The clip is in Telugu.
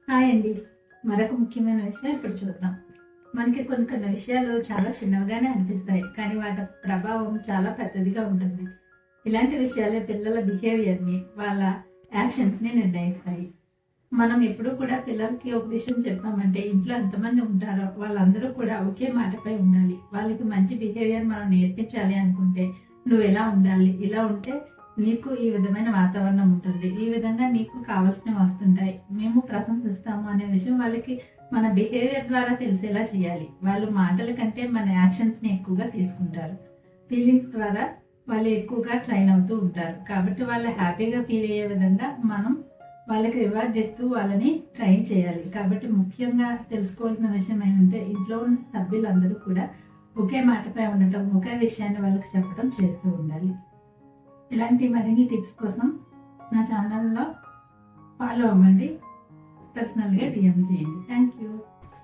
హాయ్ అండి. మరొక ముఖ్యమైన విషయం ఇప్పుడు చూద్దాం. మనకి కొన్ని కొన్ని విషయాలు చాలా చిన్నవిగానే అనిపిస్తాయి. కానీ వాటి ప్రభావం చాలా పెద్దదిగా ఉంటుంది. ఇలాంటి విషయాలే పిల్లల బిహేవియర్‌ని, వాళ్ళ యాక్షన్స్‌ని నిర్ణయిస్తాయి. మనం ఎప్పుడూ కూడా పిల్లలకి ఒక విషయం చెప్పామంటే ఇంట్లో ఎంతమంది ఉంటారో వాళ్ళందరూ కూడా ఒకే మాటపై ఉండాలి. వాళ్ళకి మంచి బిహేవియర్ మనం నేర్పించాలి అనుకుంటే నువ్వెలా ఉండాలి, ఇలా ఉంటే నీకు ఈ విధమైన వాతావరణం ఉంటుంది. ఈ విధంగా నీకు కావాల్సినవి వస్తుంటాయి. మేము ప్రశంసిస్తాము అనే విషయం వాళ్ళకి మన బిహేవియర్ ద్వారా తెలిసేలా చేయాలి. వాళ్ళు మాటల కంటే మన యాక్షన్స్‌ని ఎక్కువగా తీసుకుంటారు. ఫీలింగ్స్ ద్వారా వాళ్ళు ఎక్కువగా ట్రైన్ అవుతూ ఉంటారు. కాబట్టి వాళ్ళు హ్యాపీగా ఫీల్ అయ్యే విధంగా మనం వాళ్ళకి రివార్డ్ ఇస్తూ వాళ్ళని ట్రైన్ చేయాలి. కాబట్టి ముఖ్యంగా తెలుసుకోవాల్సిన విషయం ఏంటంటే ఇంట్లో ఉన్న సభ్యులందరూ కూడా ఒకే మాటపై ఉండటం, ఒకే విషయాన్ని వాళ్ళకి చెప్పడం చేస్తూ ఉండాలి. ఇలాంటి మరిన్ని టిప్స్ కోసం నా ఛానల్లో ఫాలో అవ్వండి. పర్సనల్‌గా డీఎం చేయండి.